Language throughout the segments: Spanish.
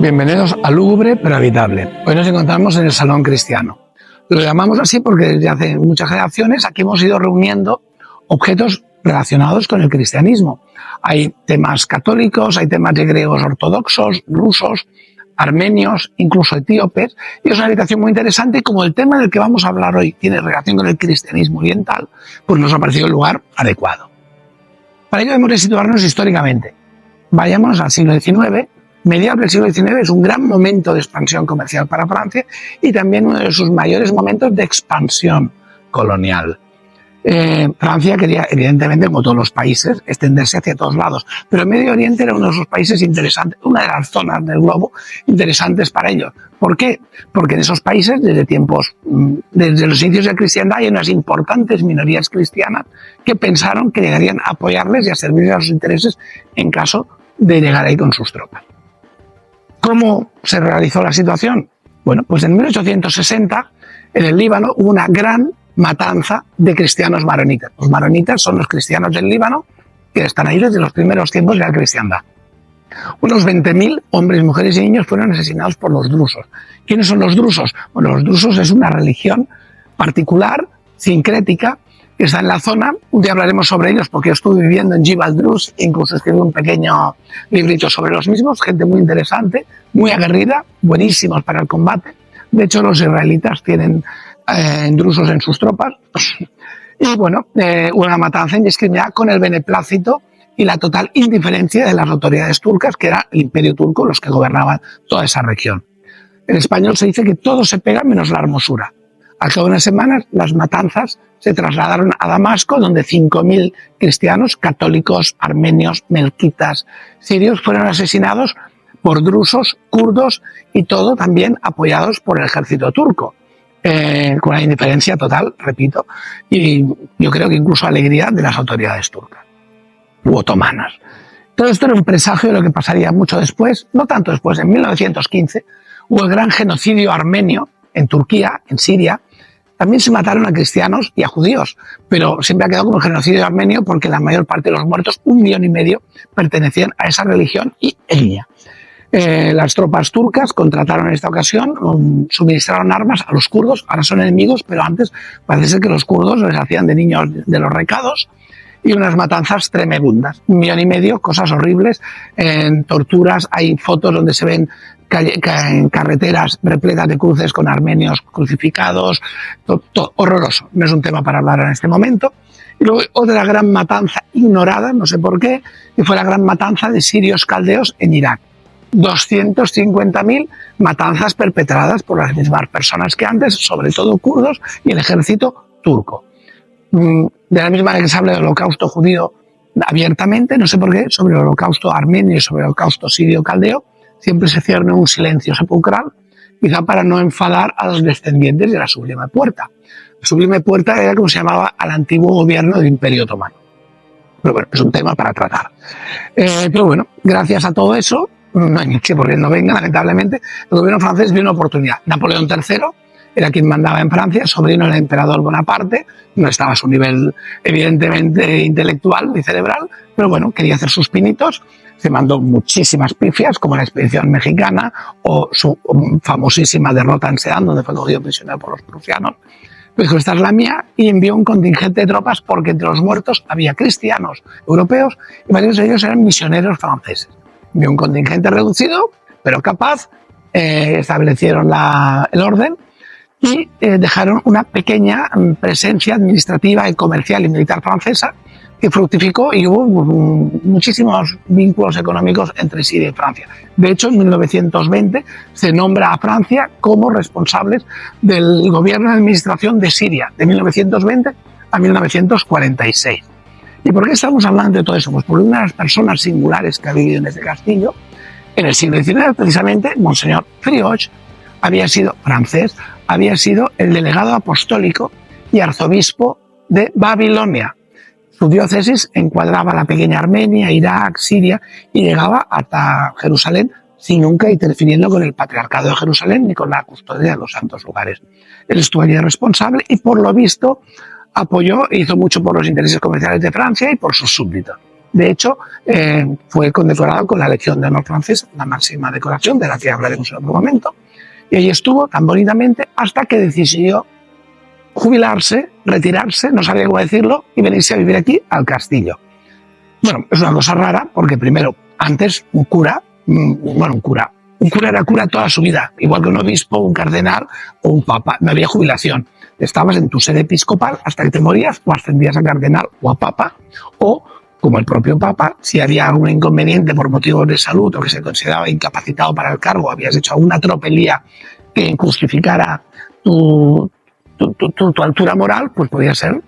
Bienvenidos a Lúgubre pero Habitable. Hoy nos encontramos en el Salón Cristiano. Lo llamamos así porque desde hace muchas generaciones aquí hemos ido reuniendo objetos relacionados con el cristianismo. Hay temas católicos, hay temas de griegos ortodoxos, rusos, armenios, incluso etíopes, y es una habitación muy interesante y como el tema del que vamos a hablar hoy tiene relación con el cristianismo oriental, pues nos ha parecido el lugar adecuado. Para ello debemos de situarnos históricamente. Vayamos al siglo XIX. Mediados del siglo XIX es un gran momento de expansión comercial para Francia y también uno de sus mayores momentos de expansión colonial. Francia quería, evidentemente, como todos los países, extenderse hacia todos lados, pero el Medio Oriente era uno de esos países interesantes, una de las zonas del globo interesantes para ellos. ¿Por qué? Porque en esos países, desde los inicios de la cristiandad, hay unas importantes minorías cristianas que pensaron que llegarían a apoyarles y a servirles a sus intereses en caso de llegar ahí con sus tropas. ¿Cómo se realizó la situación? Bueno, pues en 1860 en el Líbano hubo una gran matanza de cristianos maronitas. Los maronitas son los cristianos del Líbano que están ahí desde los primeros tiempos de la cristiandad. Unos 20.000 hombres, mujeres y niños fueron asesinados por los drusos. ¿Quiénes son los drusos? Bueno, los drusos es una religión particular, sincrética, que está en la zona. Un día hablaremos sobre ellos porque yo estuve viviendo en Jebel Druze, incluso escribí un pequeño librito sobre los mismos, gente muy interesante, muy aguerrida, buenísimos para el combate. De hecho, los israelitas tienen drusos en sus tropas. Y bueno, una matanza indiscriminada con el beneplácito y la total indiferencia de las autoridades turcas, que era el Imperio Turco, los que gobernaban toda esa región. En español se dice que todo se pega menos la hermosura. Al cabo de unas semanas, las matanzas se trasladaron a Damasco, donde 5.000 cristianos, católicos, armenios, melquitas, sirios, fueron asesinados por drusos, kurdos y todo también apoyados por el ejército turco, con la indiferencia total, repito, y yo creo que incluso alegría de las autoridades turcas u otomanas. Todo esto era un presagio de lo que pasaría mucho después, no tanto después, en 1915 hubo el gran genocidio armenio en Turquía, en Siria. También se mataron a cristianos y a judíos, pero siempre ha quedado como el genocidio armenio porque la mayor parte de los muertos, 1,5 millones, pertenecían a esa religión y etnia. Las tropas turcas contrataron en esta ocasión, suministraron armas a los kurdos, ahora son enemigos, pero antes parece ser que los kurdos les hacían de niños de los recados, y unas matanzas tremendas, 1,5 millones, cosas horribles, torturas, hay fotos donde se ven carreteras repletas de cruces con armenios crucificados, todo horroroso, no es un tema para hablar en este momento. Y luego otra gran matanza ignorada, no sé por qué, y fue la gran matanza de sirios caldeos en Irak. 250.000 matanzas perpetradas por las mismas personas que antes, sobre todo kurdos y el ejército turco. De la misma manera que se habla del holocausto judío abiertamente, no sé por qué, sobre el holocausto armenio y sobre el holocausto sirio caldeo, siempre se cierne un silencio sepulcral, quizá para no enfadar a los descendientes de la Sublime Puerta. La Sublime Puerta era como se llamaba al antiguo gobierno del Imperio Otomano. Pero bueno, es un tema para tratar. Pero bueno, gracias a todo eso, no hay que por qué no venga, lamentablemente, el gobierno francés vio una oportunidad. Napoleón III era quien mandaba en Francia, sobrino del emperador Bonaparte, no estaba a su nivel evidentemente intelectual ni cerebral, pero bueno, quería hacer sus pinitos. Se mandó muchísimas pifias, como la expedición mexicana o su famosísima derrota en Sedan, donde fue cogido prisionero por los prusianos. Dijo, esta es la mía, y envió un contingente de tropas porque entre los muertos había cristianos europeos y varios de ellos eran misioneros franceses. Envió un contingente reducido, pero capaz, establecieron el orden y dejaron una pequeña presencia administrativa, comercial y militar francesa que fructificó y hubo muchísimos vínculos económicos entre Siria y Francia. De hecho, en 1920 se nombra a Francia como responsables del gobierno de administración de Siria, de 1920 a 1946. ¿Y por qué estamos hablando de todo eso? Pues porque una de las personas singulares que ha vivido en este castillo En el siglo XIX, precisamente, Monseñor Frioche había sido francés, había sido el delegado apostólico y arzobispo de Babilonia. Su diócesis encuadraba la pequeña Armenia, Irak, Siria y llegaba hasta Jerusalén sin nunca interfiriendo con el patriarcado de Jerusalén ni con la custodia de los santos lugares. Él estuvo allí responsable y por lo visto apoyó e hizo mucho por los intereses comerciales de Francia y por sus súbditos. De hecho, fue condecorado con la Legión de Honor francesa, la máxima decoración de la que hablaremos en otro momento, y allí estuvo tan bonitamente hasta que decidió jubilarse, retirarse, no sabía cómo decirlo, y venirse a vivir aquí al castillo. Bueno, es una cosa rara porque primero, antes un cura era cura toda su vida, igual que un obispo, un cardenal o un papa, no había jubilación. Estabas en tu sede episcopal hasta que te morías o ascendías a cardenal o a papa, o como el propio papa, si había algún inconveniente por motivos de salud o que se consideraba incapacitado para el cargo, habías hecho alguna tropelía que justificara tu altura moral, pues podía ser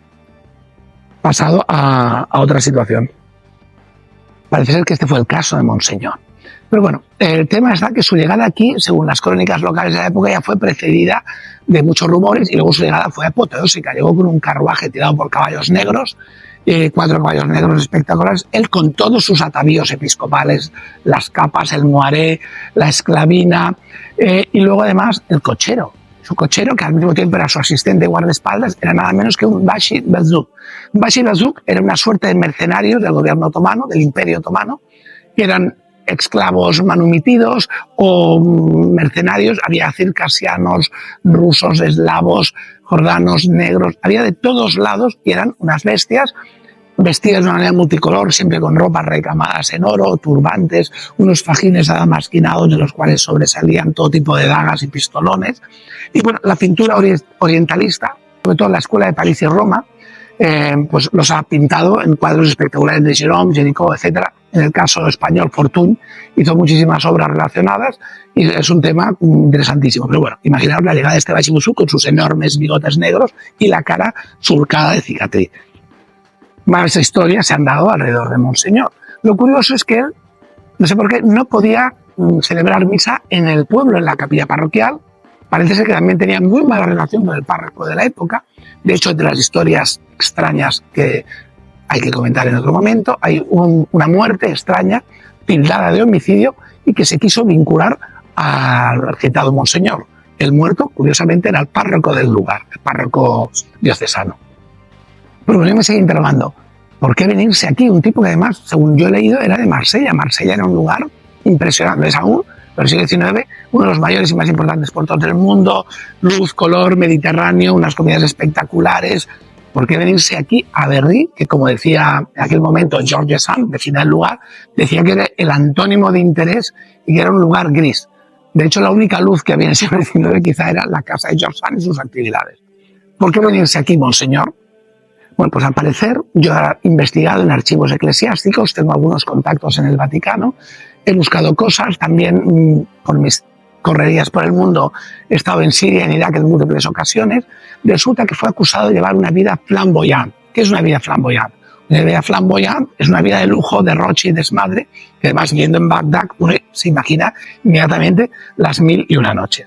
pasado a otra situación. Parece ser que este fue el caso de Monseñor. Pero bueno, el tema está que su llegada aquí, según las crónicas locales de la época, ya fue precedida de muchos rumores y luego su llegada fue apoteósica. Llegó con un carruaje tirado por caballos negros, 4 caballos negros espectaculares, él con todos sus atavíos episcopales, las capas, el moaré, la esclavina, y luego además el cochero. Su cochero, que al mismo tiempo era su asistente y guardaespaldas, era nada menos que un Bashi Bazuk. Un Bashi Bazuk era una suerte de mercenarios del gobierno otomano, del Imperio Otomano, que eran esclavos manumitidos o mercenarios. Había circasianos, rusos, eslavos, jordanos, negros, había de todos lados y eran unas bestias vestidas de una manera multicolor, siempre con ropas recamadas en oro, turbantes, unos fajines adamasquinados de los cuales sobresalían todo tipo de dagas y pistolones. Y bueno, la pintura orientalista, sobre todo en la escuela de París y Roma, pues los ha pintado en cuadros espectaculares de Gérôme, Géricault, etc. En el caso español, Fortuny hizo muchísimas obras relacionadas y es un tema interesantísimo. Pero bueno, imaginaos la llegada de este Bashi Bazuk con sus enormes bigotes negros y la cara surcada de cicatriz. Más historias se han dado alrededor de Monseñor. Lo curioso es que él, no sé por qué, no podía celebrar misa en el pueblo, en la capilla parroquial. Parece ser que también tenía muy mala relación con el párroco de la época. De hecho, entre las historias extrañas que hay que comentar en otro momento, hay una muerte extraña, tildada de homicidio, y que se quiso vincular al citado Monseñor. El muerto, curiosamente, era el párroco del lugar, el párroco diocesano. Pero yo me seguí interrogando, ¿por qué venirse aquí? Un tipo que además, según yo he leído, era de Marsella. Marsella era un lugar impresionante, es aún, pero el siglo XIX, uno de los mayores y más importantes puertos del mundo, luz, color, Mediterráneo, unas comidas espectaculares. ¿Por qué venirse aquí a Berry, que como decía en aquel momento George Sand, vecina del lugar, decía que era el antónimo de interés y que era un lugar gris? De hecho, la única luz que había en el siglo XIX quizá era la casa de George Sand y sus actividades. ¿Por qué venirse aquí, Monseñor? Bueno, pues al parecer yo he investigado en archivos eclesiásticos, tengo algunos contactos en el Vaticano, he buscado cosas, también por mis correrías por el mundo he estado en Siria, en Irak en múltiples ocasiones. Resulta que fue acusado de llevar una vida flamboyante. ¿Qué es una vida flamboyante? Una vida flamboyante es una vida de lujo, derroche y desmadre, que además viviendo en Bagdad uno se imagina inmediatamente las 1001 noches.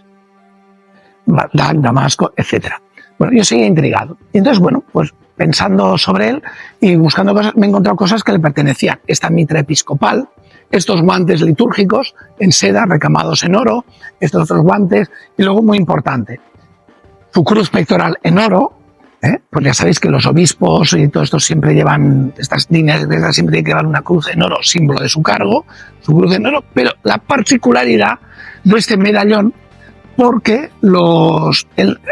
Bagdad, Damasco, etc. Bueno, yo seguía intrigado. Y entonces, bueno, pues pensando sobre él y buscando cosas, me he encontrado cosas que le pertenecían. Esta mitra episcopal, estos guantes litúrgicos en seda recamados en oro, estos otros guantes, y luego, muy importante, su cruz pectoral en oro, pues ya sabéis que los obispos y todo esto siempre llevan, estas líneas siempre tienen que llevar una cruz en oro, símbolo de su cargo, su cruz en oro, pero la particularidad de este medallón, porque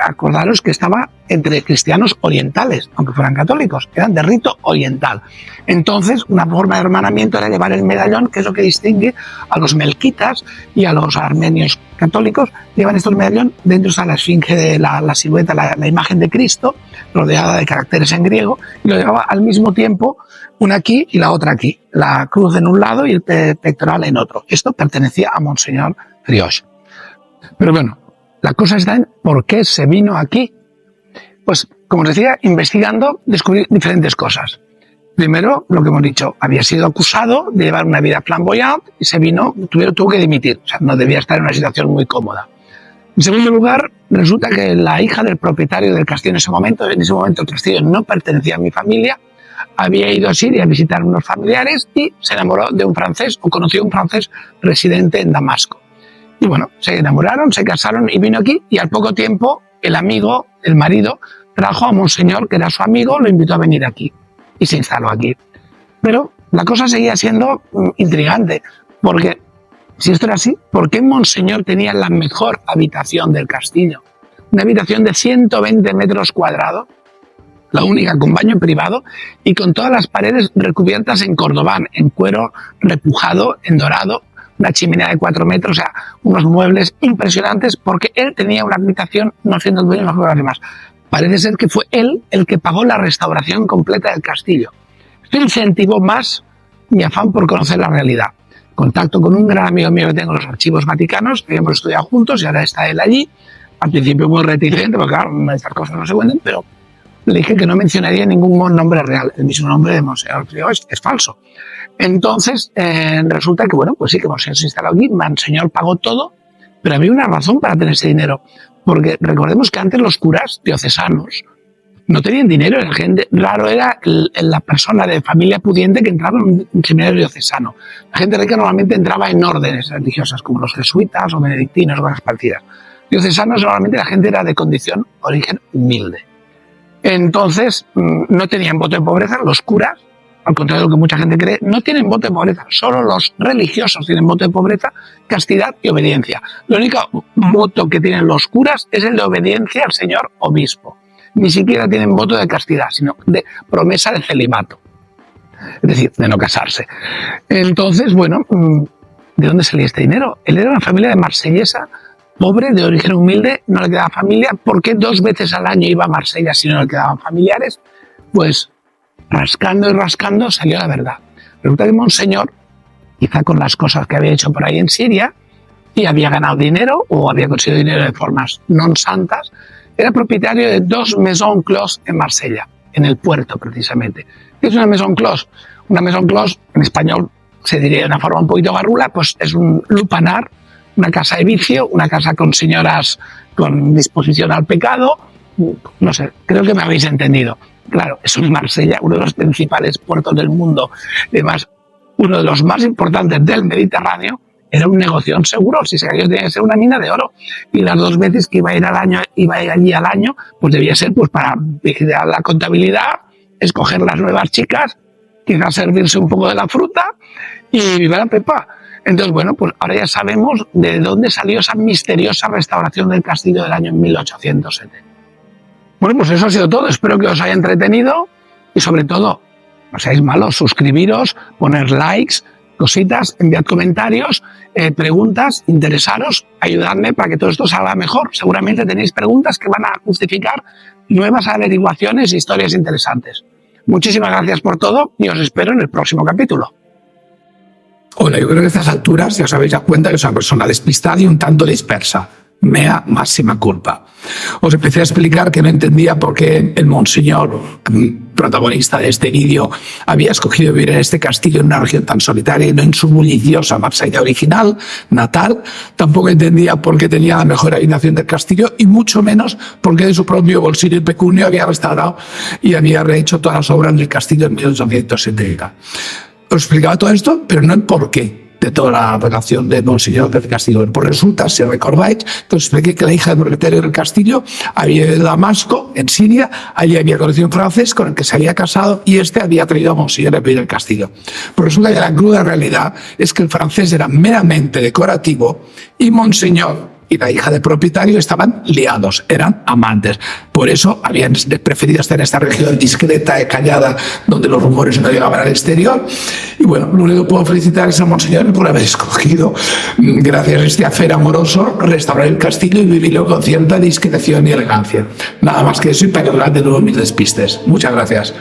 acordaros que estaba entre cristianos orientales, aunque fueran católicos, eran de rito oriental. Entonces, una forma de hermanamiento era llevar el medallón, que es lo que distingue a los melquitas y a los armenios católicos. Llevan estos medallón, dentro está la esfinge de la silueta, la imagen de Cristo, rodeada de caracteres en griego, y lo llevaba al mismo tiempo una aquí y la otra aquí, la cruz en un lado y el pectoral en otro. Esto pertenecía a Monseñor Frioche. Pero bueno, la cosa está en por qué se vino aquí. Pues, como os decía, investigando, descubrí diferentes cosas. Primero, lo que hemos dicho, había sido acusado de llevar una vida flamboyante y tuvo que dimitir. O sea, no debía estar en una situación muy cómoda. En segundo lugar, resulta que la hija del propietario del castillo en ese momento el castillo no pertenecía a mi familia, había ido a Siria a visitar a unos familiares y se enamoró de un francés o conoció a un francés residente en Damasco. Y bueno, se enamoraron, se casaron y vino aquí y al poco tiempo el marido, trajo a Monseñor, que era su amigo, lo invitó a venir aquí y se instaló aquí. Pero la cosa seguía siendo intrigante, porque si esto era así, ¿por qué Monseñor tenía la mejor habitación del castillo? Una habitación de 120 metros cuadrados, la única con baño privado y con todas las paredes recubiertas en cordobán, en cuero repujado, en dorado, una chimenea de 4 metros, o sea, unos muebles impresionantes, porque él tenía una habitación no siendo el dueño mejor que las demás. Parece ser que fue él el que pagó la restauración completa del castillo. Esto incentivó más mi afán por conocer la realidad. Contacto con un gran amigo mío que tengo en los archivos vaticanos, que hemos estudiado juntos y ahora está él allí. Al principio muy reticente, porque claro, estas cosas no se cuentan, pero le dije que no mencionaría ningún nombre real. El mismo nombre de Monseñor es falso. Entonces, resulta que, bueno, pues sí, que Monseñor se instaló aquí, Monseñor pagó todo, pero había una razón para tener ese dinero. Porque recordemos que antes los curas diocesanos no tenían dinero, la gente, raro era la persona de familia pudiente que entraba en un seminario diocesano. La gente rica normalmente entraba en órdenes religiosas, como los jesuitas o benedictinos o cosas parecidas. Diocesanos normalmente la gente era de condición, origen humilde. Entonces, no tenían voto de pobreza, los curas, al contrario de lo que mucha gente cree, no tienen voto de pobreza, solo los religiosos tienen voto de pobreza, castidad y obediencia. El único voto que tienen los curas es el de obediencia al señor obispo. Ni siquiera tienen voto de castidad, sino de promesa de celibato, es decir, de no casarse. Entonces, bueno, ¿de dónde salía este dinero? Él era una familia de marsellesa, pobre, de origen humilde, no le quedaba familia. ¿Por qué 2 veces al año iba a Marsella si no le quedaban familiares? Pues rascando y rascando salió la verdad. Resulta que Monseñor, quizá con las cosas que había hecho por ahí en Siria, y había ganado dinero o había conseguido dinero de formas no santas, era propietario de 2 Maison Clos en Marsella, en el puerto precisamente. ¿Qué es una Maison Clos? Una Maison Clos, en español se diría de una forma un poquito garrula, pues es un lupanar, una casa de vicio, una casa con señoras con disposición al pecado. No sé, creo que me habéis entendido. Claro, eso es Marsella, uno de los principales puertos del mundo, además uno de los más importantes del Mediterráneo. Era un negocio seguro, si aquello tenía que ser una mina de oro. Y las 2 veces que iba a ir allí al año, pues debía ser pues para vigilar la contabilidad, escoger las nuevas chicas, quizás servirse un poco de la fruta y viva la pepa. Entonces, bueno, pues ahora ya sabemos de dónde salió esa misteriosa restauración del castillo del año 1870. Bueno, pues eso ha sido todo. Espero que os haya entretenido y sobre todo, no seáis malos, suscribiros, poner likes, cositas, enviad comentarios, preguntas, interesaros, ayudadme para que todo esto salga mejor. Seguramente tenéis preguntas que van a justificar nuevas averiguaciones e historias interesantes. Muchísimas gracias por todo y os espero en el próximo capítulo. Hola, yo creo que a estas alturas ya os habéis dado cuenta que soy una persona despistada y un tanto dispersa. Mea máxima culpa. Os empecé a explicar que no entendía por qué el Monseñor, protagonista de este vídeo, había escogido vivir en este castillo en una región tan solitaria y no en su bulliciosa Marsella original, natal. Tampoco entendía por qué tenía la mejor habitación del castillo y mucho menos por qué de su propio bolsillo y pecunio había restaurado y había rehecho todas las obras del castillo en 1870. Os explicaba todo esto, pero no el porqué de toda la relación de Monseñor del castillo. Pues resulta, si recordáis, que os expliqué que la hija del propietario del castillo había ido a Damasco, en Siria, allí había conocido a un francés con el que se había casado y este había traído a Monseñor a pedir el castillo. Pues resulta que la cruda realidad es que el francés era meramente decorativo y Monseñor y la hija del propietario estaban liados, eran amantes. Por eso habían preferido estar en esta región discreta y callada, donde los rumores no llegaban al exterior. Y bueno, lo único que puedo felicitar es a Monseñor por haber escogido, gracias a este hacer amoroso, restaurar el castillo y vivirlo con cierta discreción y elegancia. Nada más que eso y perdonar de nuevo mis despistes. Muchas gracias.